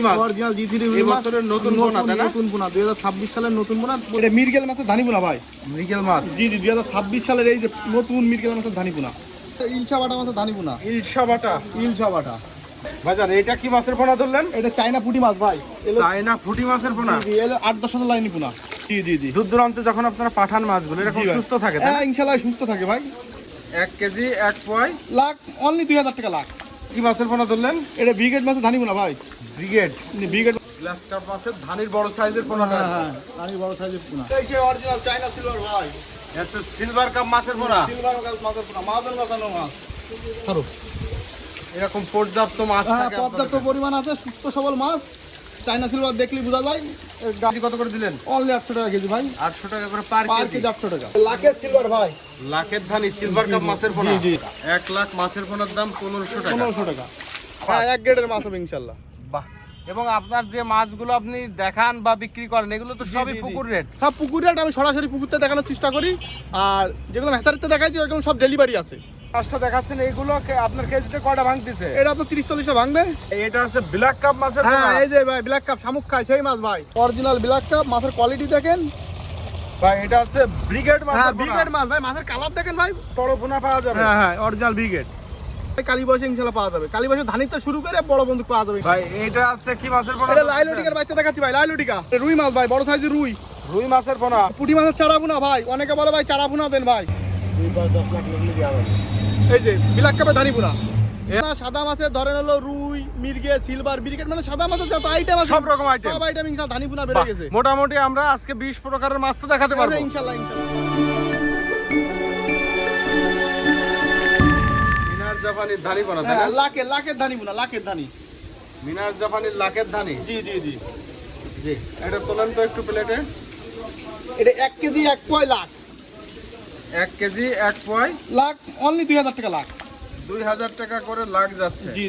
মাছ original জি3 রুই এই মাছ বছরের নতুন পোনা তাই না? নতুন পোনা 2026 সালের নতুন পোনা। এটা মিরগেল মাছের ধানি পোনা ভাই। মৃগেল মাছ জি 2026 সালের এই যে নতুন মিরগেল মাছের ধানি পোনা। ইলশা বাটা মাছের ধানি পোনা। ইলশা বাটা। ইলশা বাটা ভাইজান এটা কি মাছের পোনা ধরলেন? এটা চায়না পুঁটি মাছ ভাই। চায়না পুঁটি মাছের পোনা। জি এলো 8-10 হাজার লাইনি পোনা। জি দূর দূরান্তে যখন আপনারা পাঠান মাছগুলো এরকম সুস্থ থাকে তাই না? ইনশাআল্লাহ সুস্থ থাকে ভাই। 1 কেজি 1 পয় লাখ অনলি 2000 টাকা লাখ। কি মাছের পোনা ধরলেন? এটা ব্রিগেড মাছের ধানি পোনা ভাই। ব্রিগেড ব্রিগেড গ্লাস কাপ মাছের ধানির বড় সাইজের পোনাটা। হ্যাঁ ধানি বড় সাইজের পোনা। এই যে অরিজিনাল চায়না সিলভার ভাই। এসে সিলভার কাপ মাছের পোনা। সিলভার কাপ মাছের পোনা মাছের মাথানো মাছ। ছাড়ো এরকম পর্যাপ্ত মাছ থাকে পর্যাপ্ত পরিমাণ আছে সুস্থ সবল মাছ। চায়না সিলভার দেখলে বোঝা যায়। কেজি কত করে দিলেন? অনলি 800 টাকা কেজি ভাই। 800 টাকা করে পার কেজি। 800 টাকা। লাখের সিলভার ভাই। লাখের ধানি সিলভার কাপ মাছের পোনা। জি 1 লাখ মাছের পোনার দাম 1500 টাকা। 1500 টাকা। হ্যাঁ এক গ্রেডের মাছ হবে ইনশাআল্লাহ। বাহ। এবং আপনার যে মাছগুলো আপনি দেখান বা বিক্রি করেন এগুলো তো সবই পুকুর রেট। সব পুকুর রেট। আমি সরাসরি পুকুরতে দেখানোর চেষ্টা করি। আর যেগুলো মেসারিতে দেখাইছি ওইগুলো সব ডেলিভারি আছে। মাছটা দেখাচ্ছেন এইগুলো আপনার কেজিতে কয়টা ভাঙতেছে? এটা আপনার 30-40 ভাঙবে। এটা হচ্ছে ব্ল্যাক কাপ মাছের পোনা। হ্যাঁ এই যে ভাই ব্ল্যাক কাপ শামুক খায় সেই মাছ ভাই। অরিজিনাল ব্ল্যাক কাপ মাছের কোয়ালিটি দেখেন ভাই এটা হচ্ছে ব্রিগেড মাছ। হ্যাঁ ব্রিগেড মাছ ভাই। মাছের কালার দেখেন ভাই। বড় পোনা পাওয়া যাবে। হ্যাঁ অরিজিনাল ব্রিগেড। কালীবসে ইনশাআল্লাহ পাওয়া যাবে। কালীবসে ধানিতে শুরু করে বড় বন্দুক পাওয়া যাবে ভাই এটা আছে কি মাছের পোনা? এটা লাইলোটিকার বাচ্চা দেখাচ্ছি ভাই। লাইলোটিকা রুই মাছ ভাই, বড় সাইজের রুই। রুই মাছের পোনা। পুঁটি মাছের চারা পোনা ভাই। অনেকে বলে ভাই চারা পোনা দেন ভাই। 2-10 লাখ লাগলে দেওয়া হবে। এই যে ব্ল্যাক কাপে ধানি পোনা। সাদা মাছের ধরেন হলো রুই, মিরগে, সিলভার, ব্রিগেড মানে সাদা মাছের যত আইটেম আছে সব রকম আইটেম। সব আইটেম ইনশাআল্লাহ ধানি পোনা বেড়ে গেছে। মোটামুটি আমরা আজকে 20 প্রকারের মাছ তো দেখাতে পারবো ইনশাআল্লাহ। মিনার জাপানির ধানি পোনা তাই না? লাখের ধানি পোনা, লাখের ধানি। মিনার জাপানির লাখের ধানি। জি জি এটা তোলেন তো একটু প্লেটে। এটা 1 কেজি 1 পয় লাখ। 1 কেজি 1 পয় লাখ অনলি 2000 টাকা লাখ। 2000 টাকা করে লাগ যাচ্ছে। জি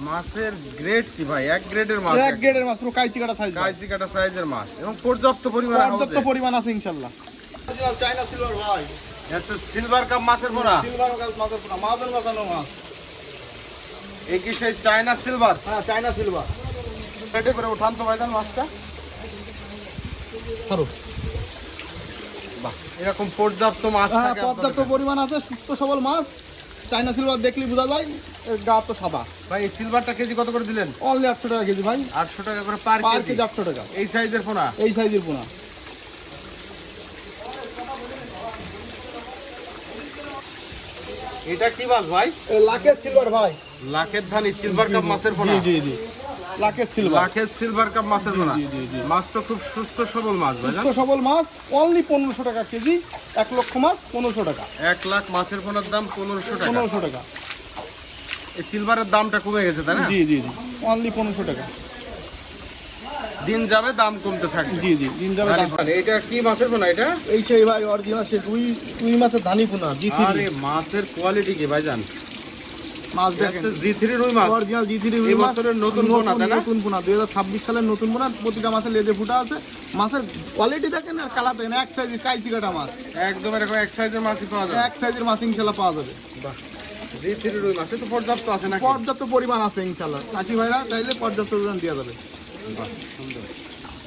মাছের গ্রেড কি ভাই? 1 গ্রেডের মাছ। এক গ্রেডের মাছ, পুরো কাইচি কাটা সাইজ। কাইচি কাটা সাইজের মাছ এবং পর্যাপ্ত পরিমাণ আছে ইনশাআল্লাহ। অরিজিনাল চায়না সিলভার ভাই। এসে সিলভার কাপ মাছের পোনা। সিলভার কাপ মাছের পোনা মাছের মাথানো মাছ। এই কি সেই চায়না সিলভার? হ্যাঁ চায়না সিলভার। পেটে করে উঠান তো ভাইজান মাছটা। ছাড়ো। বাহ এরকম পর্যাপ্ত মাছ থাকে। পর্যাপ্ত পরিমাণ আছে সুস্থ সবল মাছ। চায়না সিলভার দেখলে বোঝা যায়। এর গা তো সাদা। ভাই এই সিলভারটা কেজি কত করে দিলেন? অনলি 800 টাকা কেজি ভাই। 800 টাকা করে পার কেজি। 800 টাকা। এই সাইজের পোনা। এই সাইজের পোনা। এটা কি মাছ ভাই? লাখের সিলভার ভাই। লাখের ধানি সিলভার কাপ মাছের পোনা। জি লাখের সিলভার। লাখের সিলভার কাপ মাছের পোনা। মাছ তো খুব সুস্থ সবল মাছ ভাই। সুস্থ সবল মাছ অনলি 1500 টাকা কেজি। 1 লক্ষ মাছ 1500 টাকা। 1 লাখ মাছের পোনার দাম 1500 টাকা। 1500 টাকা। এই সিলভারের দামটা কমে গেছে তাই না? জি অনলি 1500 টাকা। দিন যাবে দাম কমতে থাকবে। জি দিন যাবে দাম। এটা কি মাছের পোনা এটা? এই সেই ভাই অরিজিনাল সে রুই মাছের ধানি পোনা জি3। আরে মাছের কোয়ালিটি কি ভাইজান? মাছ দেখেন জি3 রুই মাছ। অরিজিনাল জি3 রুই এই মাছ। বছরের নতুন পোনা তাই না? নতুন পোনা 2026 সালের নতুন পোনা। প্রতিটা মাছের লেজে ফুটা আছে। মাছের কোয়ালিটি দেখেন আর কালার দেখেন। এক সাইজের কাইচি কাটা মাছ। একদম এরকম এক সাইজের মাছই পাওয়া যাবে। এক সাইজের মাছ ইনশাআল্লাহ পাওয়া যাবে। বাহ জি3 রুই মাছ তো পর্যাপ্ত আছে নাকি? পর্যাপ্ত পরিমাণ আছে ইনশাআল্লাহ। চাচি ভাইরা চাইলে পর্যাপ্ত পরিমাণ দেওয়া যাবে। বাহ সুন্দর।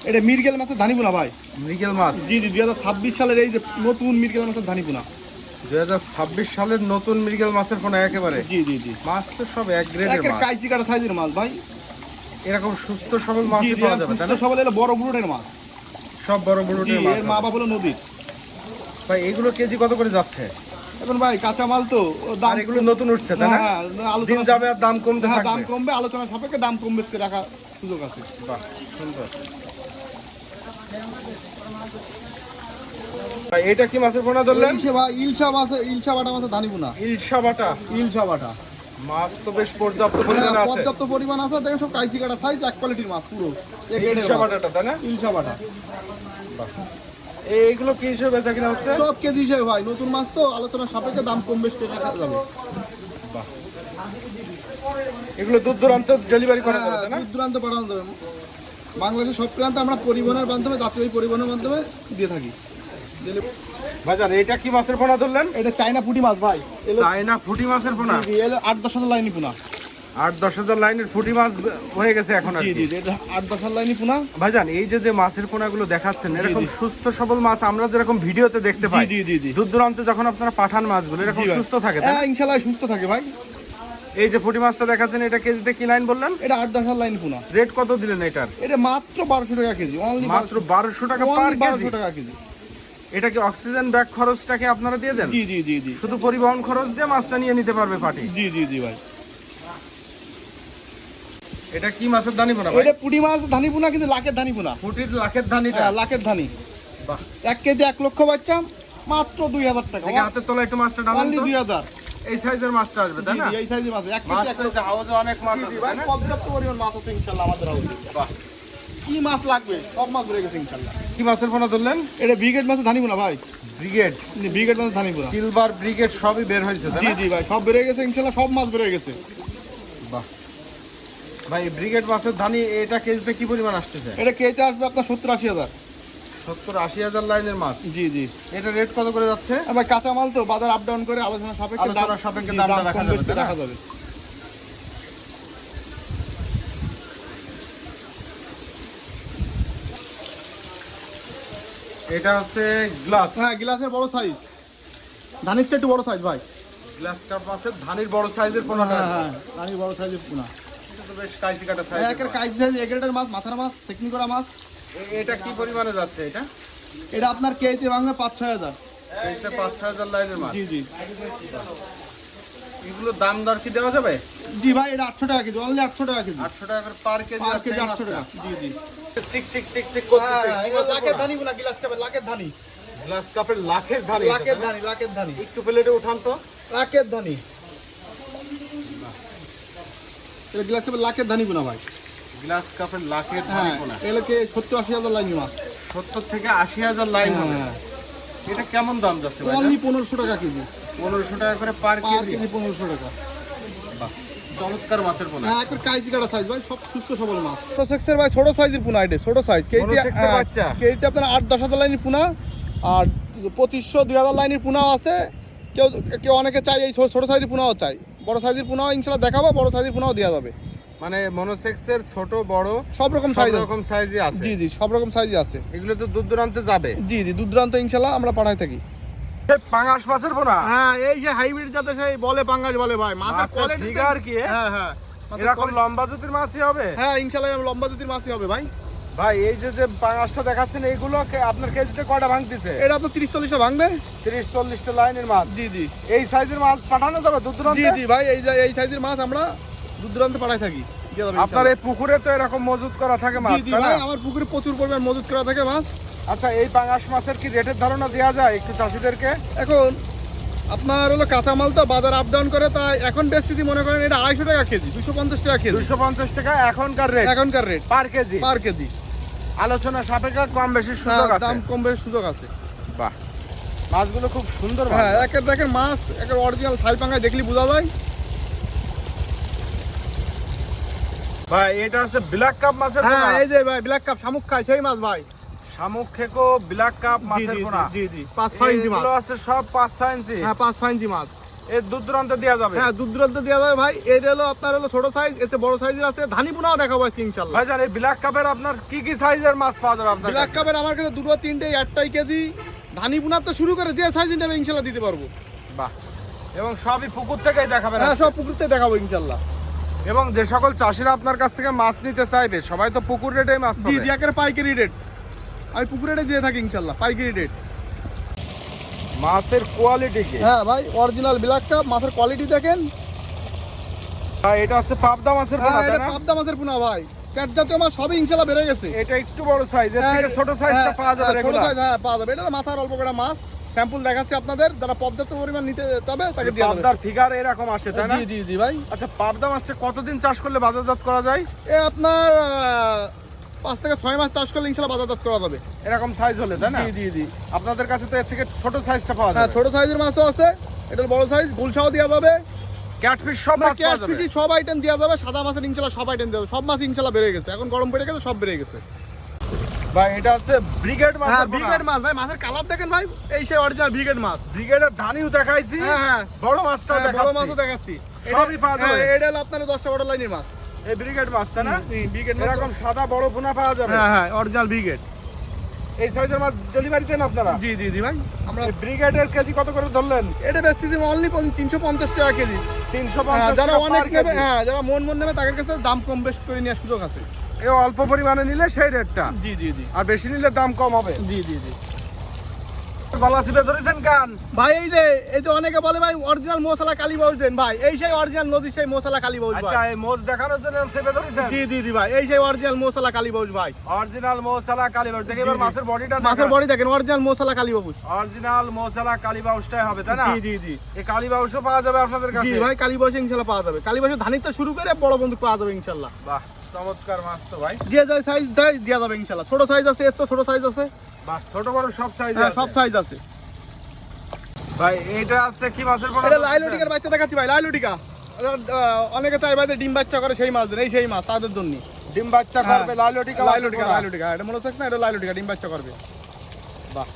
এটা মিরগেল মাছের ধানি পোনা ভাই। মৃগেল মাছ। জি 2026 সালের এই যে নতুন মিরগেল মাছের ধানি পোনা। 2026 সালের নতুন মৃগেল মাছের পোনা একেবারে। জি মাছ তো সব এক গ্রেডের মাছ। কাইচি কাটা সাইজের মাছ ভাই। এরকম সুস্থ সবল মাছই পাওয়া যাবে তাই না? সবল এলো বড় বুড়োটের মাছ। সব বড় বড় মাছ। এর মা বাবা হলো নদীর। ভাই এগুলো কেজি কত করে যাচ্ছে? এখন ভাই কাঁচা মাল তো দাম আর এগুলো নতুন উঠছে তাই না? দিন আলোচনা যাবে আর দাম কমতে থাকবে। দাম কমবে। আলোচনা সাপেক্ষে দাম কম বেশি রাখা সুযোগ আছে। বাহ সুন্দর। ভাই এটা কি মাছের পোনা ধরলেন? ইলশা বাটা মাছের ধানি পোনা। ইলশা বাটা। ইলশা বাটা মাছ তো বেশ পর্যাপ্ত পরিমাণে আছে। পর্যাপ্ত পরিমাণ আছে। দেখেন সব কাইচি কাটা সাইজ, এক কোয়ালিটির মাছ পুরো। ইলশা বাটাটা তাই না? ইলশা বাটা। এইগুলো কি হিসেবে বেচা কিনা হচ্ছে? সব কেজি হিসেবে ভাই। নতুন মাছ তো আলোচনা সাপেক্ষে দাম কম বেশি করে রাখা যাবে। বাহ এগুলো দূর দূরান্ত ডেলিভারি করা যাবে তাই না? দূর দূরান্ত পাঠানো যাবে। বাংলাদেশের সব প্রান্তে আমরা পরিবহনের মাধ্যমে, যাত্রী পরিবহনের মাধ্যমে দিয়ে থাকি। ভাইজান এটা কি মাছের পোনা ধরলেন? এটা চায়না পুঁটি মাছ ভাই। চায়না পুঁটি মাছের পোনা। 8-10 হাজার লাইনি পোনা। 8-10 হাজার লাইনের পুঁটি মাছ হয়ে গেছে এখন আর জি কি। জি এটা 8-10 লাইনই পোনা। ভাইজান এই যে মাছের পোনাগুলো দেখাচ্ছেন এরকম জি। সুস্থ সবল মাছ আমরা যেরকম ভিডিওতে দেখতে পাই, জি জি জি দূর দূরান্তে যখন আপনারা পাঠান মাছগুলো এরকম জি ভাই। সুস্থ থাকে, তাই না? হ্যাঁ ইনশাআল্লাহ সুস্থ থাকে ভাই। এই যে পুঁটি মাছটা দেখাচ্ছেন এটা কেজিতে কি লাইন বললেন? এটা 8-10 লাইন পোনা। রেট কত দিলেন এটার? এটা মাত্র 1200 টাকা কেজি, অনলি মাত্র 1200 টাকা পার কেজি। 1200 টাকা কেজি। এটা কি অক্সিজেন ব্যাগ খরচটাকে আপনারা দিয়ে দেন? জি জি জি জি শুধু পরিবহন খরচ দিয়ে মাছটা নিয়ে নিতে পারবে পার্টি। জি জি জি ভাই। এটা কি মাছের দানি পোনা ভাই? এটা পুঁটি মাছ ধানি পোনা, কিন্তু লাখের ধানি পোনা। পুঁটির লাখের দানিটা। হ্যাঁ লাখের ধানি। বাহ। 1 কেজি 1 লক্ষ বাচ্চা মাত্র 2000 টাকা, দেখি হাতের তলায় একটু মাছটা ডালেন অনলি তো। 2000। এই সাইজের মাছটা আসবে তাই জি না? জি এই সাইজের মাছ 1 কেজি 1 মাছটা লক্ষ। যে হাউজে অনেক মাছ জি আছে জি ভাই, তাই না? পর্যাপ্ত পরিমাণ মাছ আছে ইনশাআল্লাহ আমাদের হাউসে। বাহ। কি মাছ লাগবে সব মাছ বেড়ে গেছে ইনশাআল্লাহ। কি মাছের পোনা ধরলেন? এটা ব্রিগেড মাছের ধানি পোনা ভাই। ব্রিগেড, ব্রিগেড মাছের ধানি পোনা। সিলভার ব্রিগেড সবই বের হয়েছে তাই জি না? জি ভাই সব বেড়ে গেছে ইনশাআল্লাহ, সব মাছ বেড়ে গেছে। বাহ। ভাই ব্রিগেড মাছের ধানি এটা কেজিতে কি পরিমাণ আসতেছে? এটা কেজিতে আসবে আপনার 70-80 হাজার। 70-80 হাজার লাইনের মাছ। জি জি। এটা রেট কত করে যাচ্ছে? আবার কাঁচা মাল তো বাজার আপ ডাউন করে আলোচনা সাপেক্ষে দাম, আলোচনা সাপেক্ষে জি, দামটা দাম রাখা কম যাবে, বেশি তাই না? রাখা যাবে। এটা হচ্ছে গ্লাস। হ্যাঁ গ্লাসের বড় সাইজ, ধানির চেয়ে একটু বড় সাইজ ভাই। গ্লাস কাপ মাছের ধানির বড় সাইজের পোনাটা। হ্যাঁ হ্যাঁ ধানির বড় সাইজের পোনা। এটা তো বেশ কাইসি কাটা সাইজ। একের কাইজি সাইজ, একের মাছ, মাথার মাছ, টেকনিক করা মাছ। এটা কি পরিমাণে যাচ্ছে এটা? এটা আপনার কেজিতে ভাঙবে 5-6 হাজার। এইটা 5-6 হাজার লাইনের মাছ। জি জি এগুলো দাম দর কি দেওয়া যাবে? জি ভাই এটা 800 টাকা কেজি, অনলি 800 টাকা কেজি। 800 টাকা করে পার কেজি পার আছে কেজি এই 800 টাকা। মাছটা। জি জি। চিক চিক চিক চিক করতেছে। হ্যাঁ এটা লাখের ধানি পোনা, গ্লাস কাপের লাখের ধানি। গ্লাস কাপের লাখের ধানি। লাখের ধানি, লাখের ধানি, একটু প্লেটে উঠান তো। লাখের ধানি। এটা গ্লাস কাপের লাখের ধানি পোনা ভাই। গ্লাস কাপের লাখের ধানি হ্যাঁ পোনা। এগুলোকে 70-80 হাজার লাইন মাছ। 70 থেকে 80 হাজার লাইন হবে। হ্যাঁ এটা কেমন দাম যাচ্ছে ভাই? অনলি 1500 টাকা কেজি। 1500 টাকা করে পার পার কেজি। কেজি 1500 টাকা। বাহ, চমৎকার মাছের পোনা। হ্যাঁ একটা কাইজি কাটা সাইজ ভাই, সব সুস্থ সবল মাছ। প্রসেক্সের ভাই ছোট সাইজের পোনা, এটা ছোট সাইজ। কেজিতে মনোসেক্সের বাচ্চা? কেজিতে আপনার 8-10 হাজার লাইনের পোনা, আর 2500-2000 লাইনের পোনাও আছে। কেউ কেউ অনেকে চাই এই ছোট সাইজের পোনাও চাই। বড় সাইজের পোনাও ইনশাআল্লাহ দেখাবো, বড় সাইজের পোনাও দেওয়া যাবে। মানে মনোসেক্সের ছোট বড় সব রকম সব সাইজ রকম সাইজই আছে। জি জি সব রকম সাইজই আছে। এগুলো তো দূর দূরান্তে যাবে। জি জি দূর দূরান্ত ইনশাআল্লাহ আমরা পাঠাই থাকি। পাঙাশ মাছের পোনা। হ্যাঁ এই যে হাইব্রিড জাতের সেই বলে পাঙ্গাস বলে ভাই, মাছের মাছের কোয়ালিটি। ফিগার কি? হ্যাঁ হ্যাঁ মাছের এরকম quality- লম্বা জাতির মাছই হবে? হ্যাঁ ইনশাআল্লাহ লম্বা দুটির মাছই হবে ভাই। ভাই এই যে পাঙাশটা দেখাচ্ছেন এইগুলো আপনার কেজিতে কয়টা ভাঙতেছে? এটা আপনার 30-40 ভাঙবে। 30-40টা লাইনের মাছ। জি জি এই সাইজের মাছ পাঠানো যাবে দূর জি দূরান্তে? জি ভাই এই সাইজের মাছ আমরা দূর দূরান্তে পাঠাই থাকি। দিয়ে দেবে আপনার ইনশাআল্লাহ। এই পুকুরে তো এরকম মজুত করা থাকে মাছ, জি জি তাই ভাই না? আমার পুকুরে প্রচুর পরিমাণ মজুত করা থাকে মাছ। আচ্ছা এই পাঙাশ মাছের কি রেটের ধারণা দেওয়া যায় একটু চাষিদেরকে? এখন আপনার হলো কাঁচামাল তো বাজার আপ ডাউন করে, তাই এখন বেচতেছি মনে করেন এটা 250 টাকা কেজি, 250 টাকা কেজি 250 টাকা এখনকার রেট এখনকার রেট পার কেজি। পার কেজি। আলোচনা সাপেক্ষে কম বেশি সুযোগ হ্যাঁ, আছে। দাম কম বেশি সুযোগ আছে। বাহ, মাছগুলো খুব সুন্দর মাছ। হ্যাঁ একের দেখেন মাছ একের অরিজিনাল থাই পাঙ্গায় দেখলি বোঝা যায়। ভাই এটা হচ্ছে ব্ল্যাক কাপ মাছের হ্যাঁ পোনা। এই যে ভাই ব্ল্যাক কাপ শামুক খায় সেই মাছ ভাই। শামুক খেকো ব্ল্যাক কাপ জি মাছের জি পোনা। জি জি 5-6 ইঞ্চি মাছ। এগুলো আছে সব 5-6 ইঞ্চি। হ্যাঁ 5-6 ইঞ্চি মাছ। এর দূর দূরান্তে দেওয়া যাবে। হ্যাঁ দূর দূরান্তে দেওয়া যাবে ভাই। এর হলো আপনার হলো ছোট সাইজ, এতে বড় সাইজের আছে। ধানি পোনাও দেখাবো আজকে ইনশাআল্লাহ। ভাইজান এই ব্ল্যাক কাপের আপনার কি কি সাইজের মাছ পাওয়া যাবে আপনার ব্ল্যাক কাছে? কাপের আমার কাছে 2-3টে 1টাই কেজি। ধানি পোনার তো শুরু করে যে সাইজ নেবে ইনশাআল্লাহ দিতে পারবো। বাহ, এবং সবই পুকুর থেকেই দেখাবেন। হ্যাঁ সব পুকুরতে দেখাবো ইনশাআল্লাহ। এবং যে সকল চাষিরা আপনার কাছ থেকে মাছ নিতে চাইবে সবাই তো পুকুর রেটেই মাছ জি পাবে। জি একেবারে পাইকারি রেট। আমি পুকুর রেটে দিয়ে থাকি ইনশাআল্লাহ, পাইকারি রেট। মাছের কোয়ালিটি কি? হ্যাঁ ভাই অরিজিনাল ব্ল্যাক কাপ মাছের কোয়ালিটি দেখেন। ভাই এটা হচ্ছে পাবদা মাছের পোনা, হ্যাঁ তাই এটা না? পাবদা মাছের পোনা ভাই। ক্যাট জাতীয় মাছ সবই ইনশাআল্লাহ বেড়ে গেছে। এটা একটু বড় সাইজ, এর থেকে ছোট সাইজটা পাওয়া যাবে ছোট রেগুলার। সাইজ হ্যাঁ পাওয়া যাবে। এটা মাথার অল্প করে মাছ স্যাম্পল দেখাচ্ছি আপনাদের, যারা পর্যাপ্ত পরিমাণ নিতে যাবে তাকে দিয়ে দেবে। পাবদার ফিগার এরকম আসে, তাই না? জি জি জি ভাই। আচ্ছা পাবদা মাছটা কতদিন চাষ করলে বাজারজাত করা যায়? এ আপনার 5 থেকে 6 মাস চাষ করলে ইনশাআল্লাহ বাজারজাত করা যাবে। এরকম সাইজ হলে, তাই না? জি জি জি আপনাদের কাছে তো এর থেকে ছোট সাইজটা পাওয়া হ্যাঁ যাবে। ছোট সাইজের মাছও আছে, এটা বড় সাইজ গুলশাও দেওয়া যাবে। ক্যাটফিশ সব মাছ পাওয়া যাবে। ক্যাটফিশ সব আইটেম দেওয়া যাবে। সাদা মাছের ইনশাআল্লাহ সব আইটেম দেওয়া যাবে। সব মাছ ইনশাআল্লাহ বেড়ে গেছে, এখন গরম পড়ে গেছে সব বেড়ে গেছে। ভাই এটা হচ্ছে ব্রিগেড মাছ। হ্যাঁ ব্রিগেড মাছ ভাই, মাছের কালার দেখেন ভাই, এই সেই অরিজিনাল ব্রিগেড মাছ। ব্রিগেডের ধানিও দেখাইছি, হ্যাঁ বড় মাছটাও বড় দেখাচ্ছি, মাছও দেখাচ্ছি। সবই পাওয়া যাবে। এটা হলো আপনার 10টা বড় লাইনের মাছ, এই ব্রিগেড মাছ তাই না? ব্রিগেড মাছ। এরকম সাদা বড় পোনা পাওয়া যাবে। হ্যাঁ অরিজিনাল ব্রিগেড। এই সাইজের মাছ ডেলিভারি দেন আপনারা? জি ভাই। আমরা এই ব্রিগেডের কেজি কত করে ধরলেন? এটা বেচতেছি অনলি 350 টাকা কেজি। 350 যারা টাকা অনেক per নেবে, কেজি। হ্যাঁ যারা মন নেবে তাদের কাছে দাম কম বেশ করে নেওয়ার সুযোগ আছে। এই অল্প পরিমাণে নিলে সেই রেটটা, জি আর বেশি নিলে দাম কম হবে। জি গলা চিপে ধরেছেন কান ভাই। এই যে অনেকে বলে ভাই অরিজিনাল মশলা কালী বাউস দেন ভাই, এই সেই অরিজিনাল নদীর সেই মশলা কালী বাউস আচ্ছা, ভাই। এই মোজ দেখানোর জন্য চেপে ধরেছেন? জি ভাই, এই সেই অরিজিনাল মশলা কালী বাউস ভাই। অরিজিনাল মশলা কালীবাউস। দেখি এবার মাছের বডিটা, মাছের বডি দেখেন, অরিজিনাল মশলা কালী বাউস। অরিজিনাল মশলা কালীবাউসটাই হবে তাই না? জি এই কালীবাউসও পাওয়া যাবে আপনাদের কাছে? জি ভাই, কালী বাউস ইনশাআল্লাহ পাওয়া যাবে। কালী বাউসের ধানিতে শুরু করে বড় বন্দুক পাওয়া যাবে ইনশাআল্লাহ। বাহ, চমৎকার মাছ তো ভাই। যে যাই সাইজ দেয় দেওয়া যাবে ইনশাআল্লাহ। ছোট সাইজ আছে, এর তো ছোট সাইজ আছে। বাহ, ছোট বড় সব সাইজ হ্যাঁ আছে। সব সাইজ আছে ভাই এটা আছে কি মাছের পোনা? এটা লাইলটিকার বাচ্চা দেখাচ্ছি ভাই, লাইলটিকা। অনেকে চাই ভাই ডিম বাচ্চা করে সেই মাছ দেন, এই সেই মাছ তাদের জন্য। ডিম বাচ্চা করবে লাইলটিকা? লাইলটিকা এটা মনে হচ্ছে না, এটা লাইলটিকা ডিম বাচ্চা করবে। বাহ,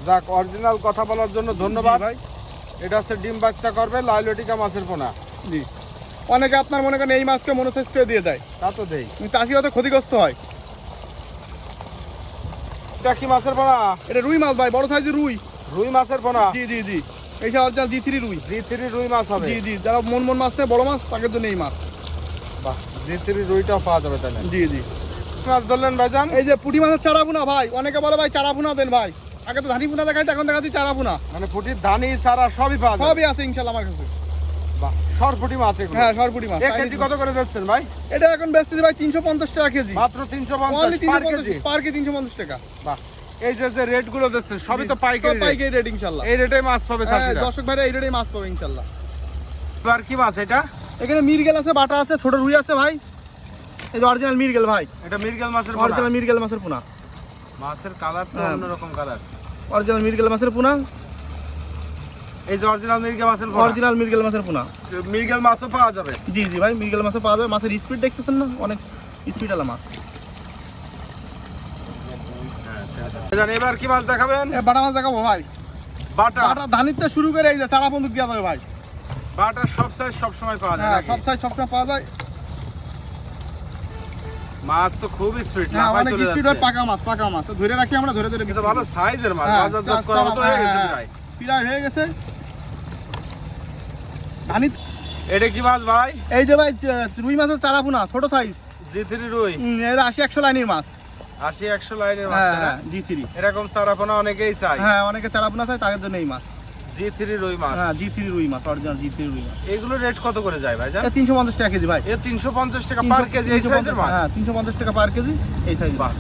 যাক, অরিজিনাল কথা বলার জন্য ধন্যবাদ ভাই। এটা হচ্ছে ডিম বাচ্চা করবে লাইলটিকা মাছের পোনা। জি, অনেকে আপনার মনে করেন এই মাছকে মনোসেস করে দিয়ে দেয়, তা তো দেই। চাষি হয়তো ক্ষতিগ্রস্ত হয়। এটা কি মাছের পোনা? এটা রুই মাছ ভাই, বড় সাইজের রুই। রুই মাছের পোনা? জি এই যে অরিজিনাল জি3 রুই। জি3 রুই মাছ হবে? জি যারা মন মাছ নেয় বড় মাছ, তাদের জন্য এই মাছ। বাহ, জি3 রুইটাও পাওয়া যাবে তাহলে। জি মাছ ধরলেন ভাইজান? এই যে পুঁটি মাছের চারা পোনা ভাই, অনেকে বলে ভাই চারা পোনা দেন ভাই। আগে তো ধানি পোনা দেখাইতে, এখন দেখাচ্ছি চারা পোনা। মানে পুঁটির ধানি সারা সবই পাওয়া যাবে? সবই আছে ইনশাআল্লাহ আমার কাছে। বাহ, সরপুঁটি মাছ এগুলো? হ্যাঁ সরপুঁটি মাছ। এক কেজি কত করে দিচ্ছেন ভাই? এটা এখন বেচতেছি ভাই 350 টাকা কেজি। মাত্র অনলি 350 পার কেজি? পার কেজি 350 টাকা। বাহ, এই যে রেট গুলো দিচ্ছেন সবই তো পাইকারি সব পাইকারি রেট ইনশাআল্লাহ। এই রেটে মাছ পাবে হ্যাঁ চাষিরা? দর্শক ভাইরা এই রেটেই মাছ পাবে ইনশাআল্লাহ। আর কি মাছ এটা? এখানে মিরগেল আছে, বাটা আছে, ছোট রুই আছে ভাই। এই যে অরিজিনাল মিরগেল ভাই, এটা মিরগেল মাছের পোনা? অরিজিনাল মিরগেল মাছের পোনা। মাছের কালার তো হ্যাঁ। অন্যরকম কালার। অরিজিনাল মিরগেল মাছের পোনা, এই যে অরিজিনাল মিরগেল মাছের পোনা? অরিজিনাল মিরগেল মাছের পোনা। মিরগেল মাছও পাওয়া যাবে? জি ভাই, মিরগেল মাছও পাওয়া যাবে। মাছের স্পিড দেখতেছেন না, অনেক স্পিড আলা মাছ। এবার কি মাছ দেখাবেন? বাটা মাছ দেখাবো ভাই। বাটা? বাটা ধানিতে শুরু করে এই যে চারা বন্দুক দেওয়া যাবে ভাই। বাটা সব সাইজ সব সময় পাওয়া যায় হ্যাঁ নাকি? সব সাইজ সবসময় পাওয়া যায়। মাছ তো খুব স্পিড, হ্যাঁ লাফায় অনেক চলে স্পিড হয়, যাচ্ছে। পাকা মাছ ধরে রাখি আমরা, ধরে এটা বিক্রি ভালো করি। সাইজের মাছ, হ্যাঁ, বাজারজাত করার মতো হয়ে গেছে প্রায়। প্রায় হয়ে গেছে ধানি। এটা কি মাছ ভাই? এই যে ভাই রুই মাছের চারা পোনা, ছোট সাইজ। জি3 রুই? এরা 80-100 লাইনের মাছ। 80-100 লাইনের মাছ তাই না? হ্যাঁ জি3। এরকম চারাপোনা অনেকেই চায়। হ্যাঁ অনেকে চারা পোনা চায়, তাদের জন্য এই মাছ। জি3 রুই মাছ? হ্যাঁ জি3 রুই মাছ, অরিজিনাল জি3 রুই মাছ। এগুলো রেট কত করে যায় ভাই জান? 350 টাকা কেজি ভাই। এ 350 টাকা পার কেজি এই সাইজের মাছ? হ্যাঁ 350 টাকা পার কেজি এই সাইজ। বাহ,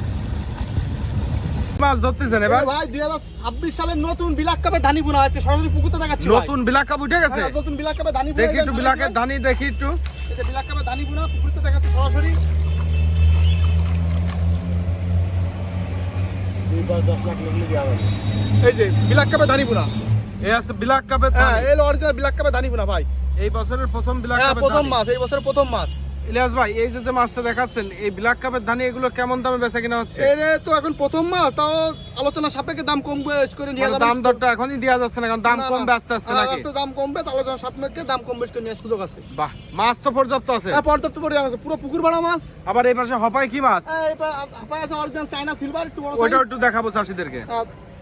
মাছ ধরতেছেন এবার? ভাই 2026 সালের নতুন বিলাক কাপে ধানি বোনা আছে, সরাসরি পুকুরতে দেখাচ্ছি ভাই। নতুন বিলাক কাপ উঠে গেছে? হ্যাঁ, নতুন বিলাক কাপে ধানি বোনা। দেখি একটু বিলাকের ধানি দেখি একটু। এই যে বিলাক কাপে ধানি বোনা পুকুরতে দেখাচ্ছি সরাসরি। 10 লাখ লাগলে দেওয়া হবে। এই যে বিলাক কাপে ধানি বোনা। এই আছে বিলাক কাপের হ্যাঁ ধানি? এই অরিজিনাল বিলাক কাপে ধানি বোনা ভাই। এই বছরের প্রথম বিলাক হ্যাঁ কাপের প্রথম ধানি? মাছ, এই বছরের প্রথম মাছ। ইলিয়াস ভাই, এই যে মাছটা দেখাচ্ছেন, এই বিলাক কাপের ধানি এগুলো কেমন দামে বেচা কিনা হচ্ছে? এর তো এখন প্রথম মাছ, তাও আলোচনা সাপেক্ষে দাম কম বেশ করে নিয়ে মানে যাবেন। দাম দরটা এখনই দেওয়া যাচ্ছে না, কারণ দাম কমবে আস্তে আস্তে নাকি? আস্তে দাম কমবে, আলোচনা সাপেক্ষে দাম কম বেশ করে নেওয়ার সুযোগ আছে। বাহ, মাছ তো পর্যাপ্ত আছে? হ্যাঁ পর্যাপ্ত পরিমাণ আছে, পুরো পুকুর ভরা মাছ। আবার এই পাশে হপায় কি মাছ? এই হাঁপায় আছে অরিজিনাল চায়না সিলভার, একটু বড় ওইটাও সাইজ। একটু দেখাবো চাষিদেরকে।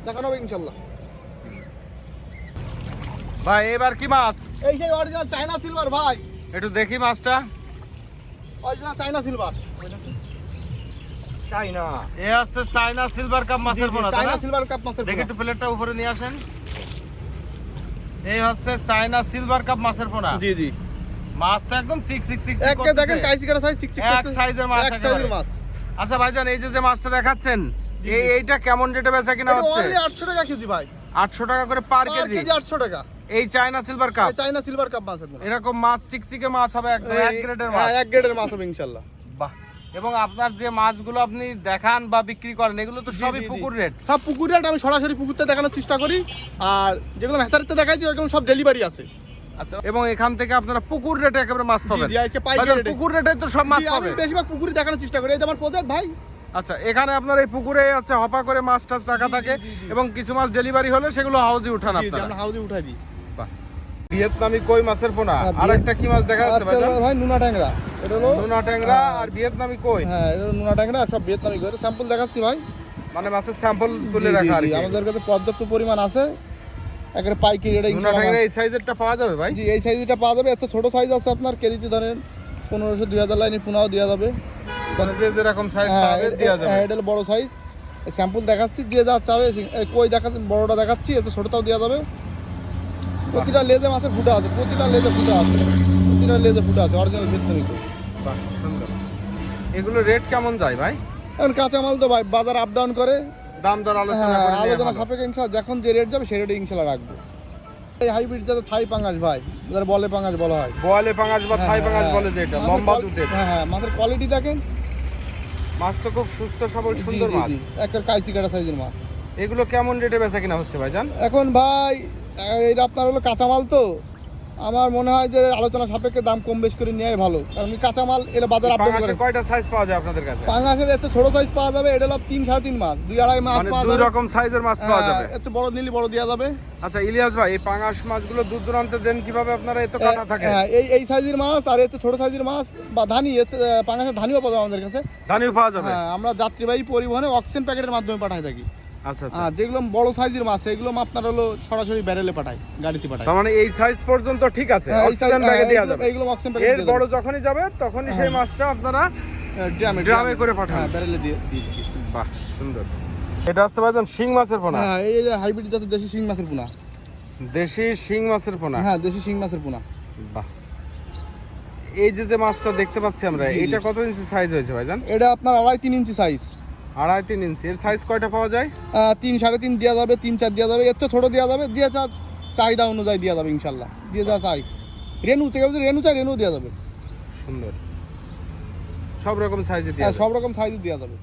দেখানো হবে ইনশাআল্লাহ। ভাই এবার কি মাছ? এই সেই অরিজিনাল চায়না সিলভার ভাই, একটু দেখি মাছটা। Original China silver. চায়না এ আছে চায়না সিলভার কাপ মাছের পোনা তাই চায়না না? সিলভার কাপ মাছের দেখি পোনা। একটু প্লেটটা উপরে নিয়ে আসেন। এই হচ্ছে চায়না সিলভার কাপ মাছের পোনা। জি মাছ তো একদম চিক একে দেখেন কাইসি কাটা সাইজ, চিকচিক এক করতেছে। সাইজের মাছ এক সাইজের একেবারে। মাছ। আচ্ছা ভাইজান, এই যে মাছটা দেখাচ্ছেন, জি। এইটা কেমন রেটে বেচা কিনা এটা হচ্ছে? অনলি 800 টাকা কেজি ভাই। 800 টাকা করে পার পার কেজি? কেজি 800 টাকা। এই চায়না সিলভার কাপ? এই চায়না সিলভার কাপ মাছের পোনা। এরকম মাছ চিকচিকে মাছ হবে একদম এক গ্রেডের মাছ? হ্যাঁ এক গ্রেডের মাছ হবে ইনশাআল্লাহ। বাহ, এবং আপনার যে মাছগুলো আপনি দেখান বা বিক্রি করেন এগুলো তো সবই জি। পুকুর রেট? সব পুকুর রেট, আমি সরাসরি পুকুরতে দেখানোর চেষ্টা করি। আর যেগুলো হ্যাচারিতে দেখাইছি ওইগুলো সব ডেলিভারি আছে। আচ্ছা, এবং এখান থেকে আপনারা পুকুর রেটে একেবারে মাছ পাবেন? জি আজকে পাইকারি বাজার রেটে। পুকুর রেটে তো সব মাছ জি, আমি পাবেন? বেশিরভাগ পুকুরি দেখানোর চেষ্টা করি। এই যে আমার প্রজেক্ট ভাই, আচ্ছা, এখানে আপনার এই পুকুরে আছে হপা করে মাছ টাছ রাখা থাকে এবং কিছু মাছ ডেলিভারি হলে সেগুলো হাউজে উঠান জি জি আপনারা। আমরা হাউজে উঠাই দিই। বাহ। ভিয়েতনামি কই মাছের পোনা। হ্যাঁ, আর একটা কি মাছ দেখা যাচ্ছে আচ্ছা ভাইজান? ভাই নুনা ট্যাংরা, এটা হলো নোনা ট্যাংরা আর ভিয়েতনামি কই। হ্যাঁ এটা হলো নুনা ট্যাংরা, সব ভিয়েতনামি করে স্যাম্পল দেখাচ্ছি ভাই। মানে মাছের স্যাম্পল তুলে জি, জি, রাখা আর জি, কি। আমাদের কাছে পর্যাপ্ত পরিমাণ আছে, একেবারে পাইকারি রেটে নোনা ইনশাআল্লাহ। ট্যাংরা এই সাইজেরটা পাওয়া যাবে ভাই? জি এই সাইজটা পাওয়া যাবে, এত ছোট সাইজ আছে আপনার কেজিতে ধরেন 1500-2000 লাইনে পুনাও দেওয়া যাবে। মানে যে যেরকম সাইজ হ্যাঁ পাবে দেওয়া যাবে। এটা হলো বড় সাইজ, স্যাম্পল দেখাচ্ছি দিয়ে যা চাবে। কই দেখাচ্ছি বড়টা দেখাচ্ছি, এত ছোটটাও দেওয়া যাবে। প্রতিটা লেজে মাছের ফুটা আছে, প্রতিটা লেজে ফুটা আছে, প্রতিটা লেজে ফুটা আছে অরিজিনাল ভিয়েতনামি কই। বাহ, সুন্দর। এগুলো রেট কেমন যায় ভাই? এখন কাঁচামাল তো ভাই বাজার আপ ডাউন করে, দাম দর আলোচনা হ্যাঁ করে নিয়ে আলোচনা ভালো। সাপেক্ষে ইনশাআল্লাহ যখন যে রেট যাবে সেই রেটে ইনশাআল্লাহ রাখবো। এই হাইব্রিড যাতে থাই পাঙ্গাস ভাই, যারা বলে পাঙ্গাস বলা হয়। বোয়ালে পাঙাশ বা থাই পাঙাশ বলে যেটা, মাছের লম্বা কোয়াল- দুধের হ্যাঁ হ্যাঁ মাছের কোয়ালিটি দেখেন। মাছ তো খুব সুস্থ সবল জি, সুন্দর জি, মাছ। জি, একটা কাইচি কাটা সাইজের মাছ। এগুলো কেমন রেটে বেচা কিনা হচ্ছে ভাইজান? এখন ভাই এটা আপনার হলো কাঁচামাল তো, আমার মনে হয় যে আলোচনা সাপেক্ষে দাম কম বেশ করে নেওয়াই ভালো, কারণ কি কাঁচামাল এরা বাজার আপ ডাউন করে। পাঙাশের কয়টা সাইজ পাওয়া যায় আপনাদের কাছে? পাঙ্গাসের এত ছোট সাইজ পাওয়া যাবে, এটা হলো 3-3.5 মাছ, 2-2.5 মাছ মানে পাওয়া দুই যাবে। রকম সাইজের মাছ পাওয়া যাবে। এত বড় নিলি বড় দেওয়া যাবে। আচ্ছা ইলিয়াস ভাই, এই পাঙাশ মাছগুলো দূর দূরান্তে দেন কিভাবে আপনারা? এত কাটা থাকে। হ্যাঁ এই সাইজের মাছ আর এত ছোট সাইজের মাছ বা ধানি, পাঙ্গাসের ধানিও পাবে আমাদের কাছে। ধানিও পাওয়া যাবে। হ্যাঁ আমরা যাত্রীবাহী পরিবহনে অক্সিজেন প্যাকেটের মাধ্যমে পাঠাই থাকি। আচ্ছা আচ্ছা। আর যেগুলো বড় সাইজের মাছ সেগুলো আপনার হলো সরাসরি ব্যারেলে পাঠাই, গাড়িতে পাঠাই। তার মানে এই সাইজ পর্যন্ত ঠিক আছে, হ্যাঁ, এই অক্সিজেন size- ব্যাগে হ্যাঁ, দেওয়া এইগুলো- যাবে। এইগুলো অক্সিজেন এর প্যাকেট বড় যখনই যাবে তখনই সেই হ্যাঁ। মাছটা আপনারা ড্রামে ড্রামে করে পাঠান। হ্যাঁ ব্যারেলে দিয়ে দিই। বাহ, সুন্দর। এটা হচ্ছে ভাইজান শিং মাছের পোনা। হ্যাঁ এই যে হাইব্রিড জাতের দেশি শিং মাছের পোনা। দেশি শিং মাছের পোনা। হ্যাঁ দেশি শিং মাছের পোনা। বাহ। এই যে যে মাছটা দেখতে পাচ্ছি আমরা, জি, জি। এটা কত ইঞ্চি সাইজ হয়েছে ভাইজান? এটা আপনার 2.5-3 ইঞ্চি সাইজ। 2.5-3 ইঞ্চি। এর সাইজ কয়টা পাওয়া যায়? 3-3.5 দেওয়া যাবে, 3-4 দেওয়া যাবে, এর চেয়ে ছোটো দেওয়া যাবে, দিয়ে যা চাহিদা অনুযায়ী দেওয়া যাবে ইনশাল্লাহ, দিয়ে যা চাই। রেনু থেকে যদি রেনু চাই রেনু দেওয়া যাবে। সুন্দর। সব রকম সাইজে দিয়ে হ্যাঁ সব রকম সাইজ দেওয়া যাবে।